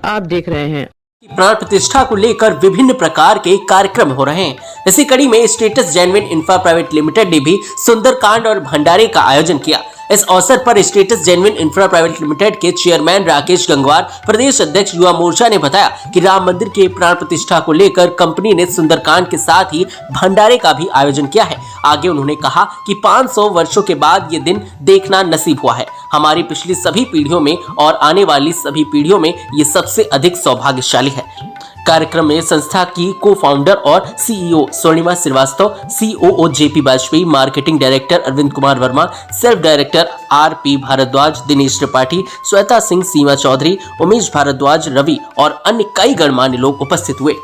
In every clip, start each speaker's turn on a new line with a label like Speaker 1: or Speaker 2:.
Speaker 1: आप देख रहे हैं।
Speaker 2: प्राण प्रतिष्ठा को लेकर विभिन्न प्रकार के कार्यक्रम हो रहे हैं। इसी कड़ी में status genuine infra private limited ने भी सुंदरकांड और भंडारे का आयोजन किया। इस अवसर पर status genuine infra private limited के चेयरमैन राकेश गंगवार, प्रदेश अध्यक्ष युवा मोर्चा ने बताया कि राम मंदिर के प्राण प्रतिष्ठा को लेकर कंपनी ने सुंदरकांड के साथ ही भंडारे का भी आयोजन किया है। आगे उन्होंने कहा कि 500 वर्षों के बाद ये दिन देखना नसीब हुआ है। हमारी पिछली सभी पीढ़ियों में और आने वाली सभी पीढ़ियों में ये सबसे अधिक सौभाग्यशाली है। कार्यक्रम में संस्था की को फाउंडर और CEO Swarnima Shrivastava, COO JP Vajpayee, marketing director Arvind Kumar Verma, self director RP Bhardwaj, Dinesh Tripathi, Shweta Singh, Seema Chaudhary, Umesh Bhardwaj, Ravi और अन्य कई गणमान्य लोग उपस्थित हुए।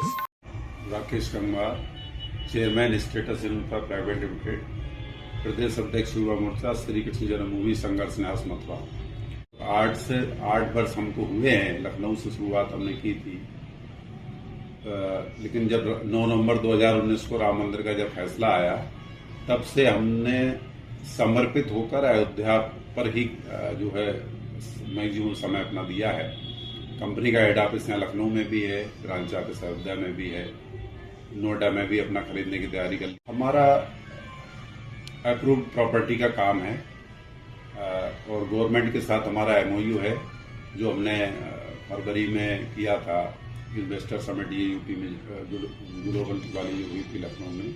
Speaker 3: Rakesh Gangwar, chairman status infra private limited, प्रदेश अध्यक्ष युवा मोर्चा, श्री कृष्ण जन्मभूमि संघर्ष न्यास मथुरा। 8 वर्ष हमको हुए हैं, लखनऊ से शुरुआत हमने की थी। लेकिन जब 9 नवंबर 2019 को राम मंदिर का जब फैसला आया, तब से हमने समर्पित होकर अयोध्या पर ही जो है मैक्सिमम समय अपना दिया है। कंपनी का हेड ऑफिस यहाँ लखनऊ में भी है, ब्रांच ऑफिस अयोध्या में भी है, नोएडा में भी अपना खरीदने की तैयारी कर। हमारा अप्रूव्ड प्रॉपर्टी का काम है और गवर्नमेंट के साथ हमारा एमओयू है, जो हमने फरवरी में किया था। इन्वेस्टर समिट ये यूपी में ग्लोबल वाली जो हुई थी लखनऊ में,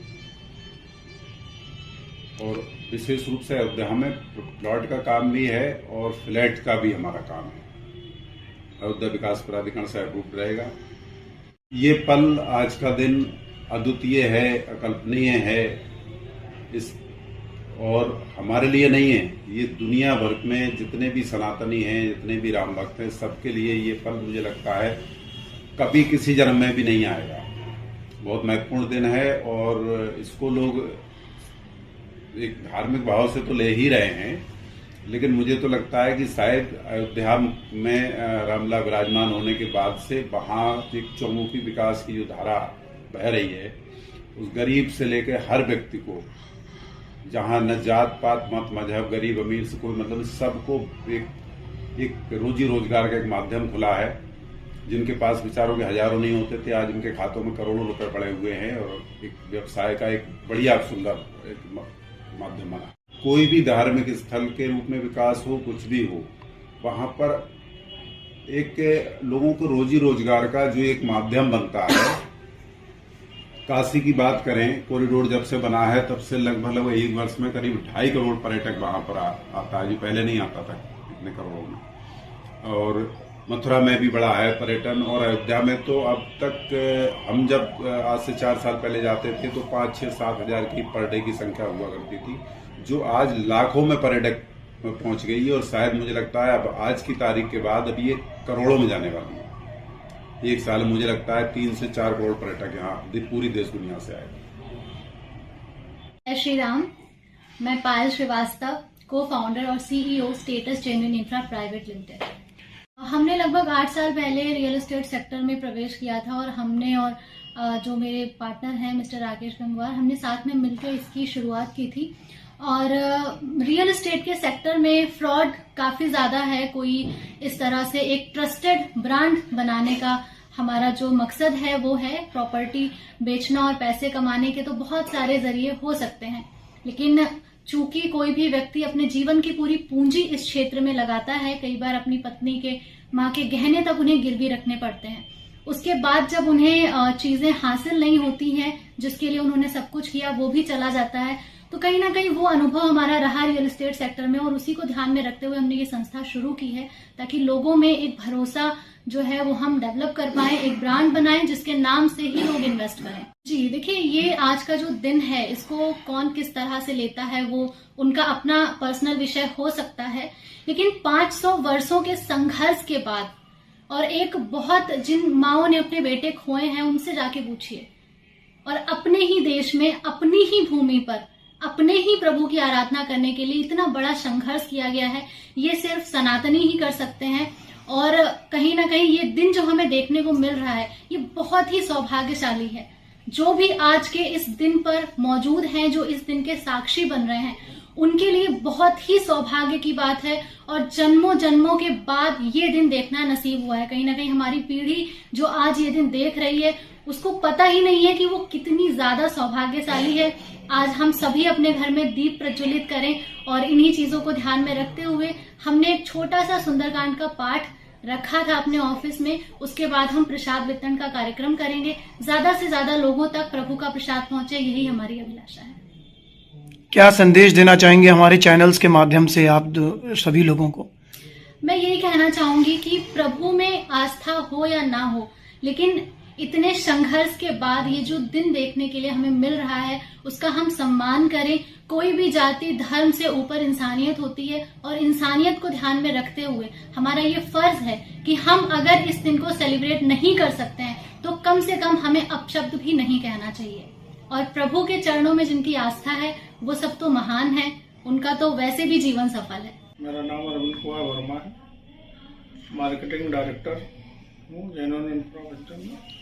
Speaker 3: और विशेष रूप से अयोध्या में प्लॉट का काम भी है और फ्लैट का भी हमारा काम है। अयोध्या विकास प्राधिकरण से अप्रूव्ड रहेगा। ये पल, आज का दिन अद्वितीय है, अकल्पनीय है। इस और हमारे लिए नहीं है, ये दुनिया भर में जितने भी सनातनी हैं, जितने भी राम भक्त हैं, सबके लिए ये पल मुझे लगता है कभी किसी जन्म में भी नहीं आएगा। बहुत महत्वपूर्ण दिन है और इसको लोग एक धार्मिक भाव से तो ले ही रहे हैं, लेकिन मुझे तो लगता है कि शायद अयोध्या में रामलला विराजमान होने के बाद से वहाँ एक चौमुखी विकास की जो धारा बह रही है, उस गरीब से लेकर हर व्यक्ति को, जहाँ न जात पात मत मजहब, गरीब अमीर से कोई मतलब, सबको एक रोजी रोजगार का एक माध्यम खुला है। जिनके पास विचारों के हजारों नहीं होते थे, आज उनके खातों में करोड़ों रुपए पड़े हुए हैं और एक व्यवसाय का एक बढ़िया सुंदर एक माध्यम बना। कोई भी धार्मिक स्थल के रूप में विकास हो, कुछ भी हो, वहां पर एक लोगों को रोजी रोजगार का जो एक माध्यम बनता है। काशी की बात करें, कॉरिडोर जब से बना है तब से लगभग 1 वर्ष में करीब 2.5 करोड़ पर्यटक वहां पर आता है, जो पहले नहीं आता था इतने करोड़ों में। और मथुरा में भी बड़ा है पर्यटन, और अयोध्या में तो अब तक हम जब आज से 4 साल पहले जाते थे तो 5, 6, 7 हजार की पर डे की संख्या हुआ करती थी, जो आज लाखों में पर्यटक पहुंच गई है। और शायद मुझे लगता है अब आज की तारीख के बाद अब ये करोड़ों में जाने वाली है। एक साल मुझे लगता है 3 से 4 करोड़ पर्यटक यहाँ पूरी देश दुनिया से आए।
Speaker 4: जय श्री राम। मैं पायल श्रीवास्तव, को फाउंडर और CEO status genuine infra private limited. हमने लगभग 8 साल पहले रियल एस्टेट सेक्टर में प्रवेश किया था और हमने और जो मेरे पार्टनर हैं मिस्टर राकेश गंगवार, हमने साथ में मिलकर इसकी शुरुआत की थी। और रियल एस्टेट के सेक्टर में फ्रॉड काफ़ी ज़्यादा है। कोई इस तरह से एक ट्रस्टेड ब्रांड बनाने का हमारा जो मकसद है वो है प्रॉपर्टी बेचना और पैसे कमाने के तो बहुत सारे जरिए हो सकते हैं, लेकिन चूंकि कोई भी व्यक्ति अपने जीवन की पूरी पूंजी इस क्षेत्र में लगाता है, कई बार अपनी पत्नी के, माँ के गहने तक उन्हें गिरवी रखने पड़ते हैं। उसके बाद जब उन्हें चीजें हासिल नहीं होती हैं जिसके लिए उन्होंने सब कुछ किया, वो भी चला जाता है। तो कहीं ना कहीं वो अनुभव हमारा रहा रियल एस्टेट सेक्टर में, और उसी को ध्यान में रखते हुए हमने ये संस्था शुरू की है, ताकि लोगों में एक भरोसा जो है वो हम डेवलप कर पाए, एक ब्रांड बनाएं जिसके नाम से ही लोग इन्वेस्ट करें। जी देखिए, ये आज का जो दिन है इसको कौन किस तरह से लेता है वो उनका अपना पर्सनल विषय हो सकता है, लेकिन 500 वर्षों के संघर्ष के बाद और एक बहुत जिन माओं ने अपने बेटे खोए हैं उनसे जाके पूछिए, और अपने ही देश में, अपनी ही भूमि पर, अपने ही प्रभु की आराधना करने के लिए इतना बड़ा संघर्ष किया गया है, ये सिर्फ सनातनी ही कर सकते हैं। और कहीं ना कहीं ये दिन जो हमें देखने को मिल रहा है ये बहुत ही सौभाग्यशाली है। जो भी आज के इस दिन पर मौजूद हैं, जो इस दिन के साक्षी बन रहे हैं, उनके लिए बहुत ही सौभाग्य की बात है और जन्मों जन्मों के बाद ये दिन देखना नसीब हुआ है। कहीं ना कहीं हमारी पीढ़ी जो आज ये दिन देख रही है उसको पता ही नहीं है कि वो कितनी ज्यादा सौभाग्यशाली है। आज हम सभी अपने घर में दीप प्रज्वलित करें और इन्हीं चीजों को ध्यान में रखते हुए हमने एक छोटा सा सुंदरकांड का पाठ रखा था अपने ऑफिस में। उसके बाद हम प्रसाद वितरण का कार्यक्रम करेंगे। ज्यादा से ज्यादा लोगों तक प्रभु का प्रसाद पहुंचे, यही हमारी अभिलाषा है।
Speaker 1: क्या संदेश देना चाहेंगे हमारे चैनल्स के माध्यम से आप सभी लोगों को?
Speaker 4: मैं यही कहना चाहूंगी कि प्रभु में आस्था हो या ना हो, लेकिन इतने संघर्ष के बाद ये जो दिन देखने के लिए हमें मिल रहा है उसका हम सम्मान करें। कोई भी जाति धर्म से ऊपर इंसानियत होती है और इंसानियत को ध्यान में रखते हुए हमारा ये फर्ज है कि हम अगर इस दिन को सेलिब्रेट नहीं कर सकते हैं तो कम से कम हमें अपशब्द भी नहीं कहना चाहिए। और प्रभु के चरणों में जिनकी आस्था है वो सब तो महान है, उनका तो वैसे भी जीवन सफल है।
Speaker 5: मेरा नाम अरविंद कुमार वर्मा है, मार्केटिंग डायरेक्टर हूँ जेन्युइन इंफ्रा में।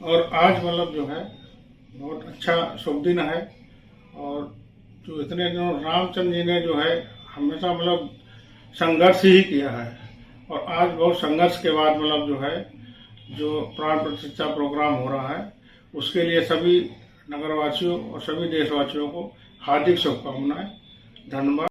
Speaker 5: और आज मतलब जो है बहुत अच्छा शुभ दिन है और जो इतने दिनों रामचंद्र जी ने जो है हमेशा मतलब संघर्ष ही किया है और आज बहुत संघर्ष के बाद मतलब जो है जो प्राण प्रतिष्ठा प्रोग्राम हो रहा है उसके लिए सभी नगरवासियों और सभी देशवासियों को हार्दिक शुभकामनाएं। धन्यवाद।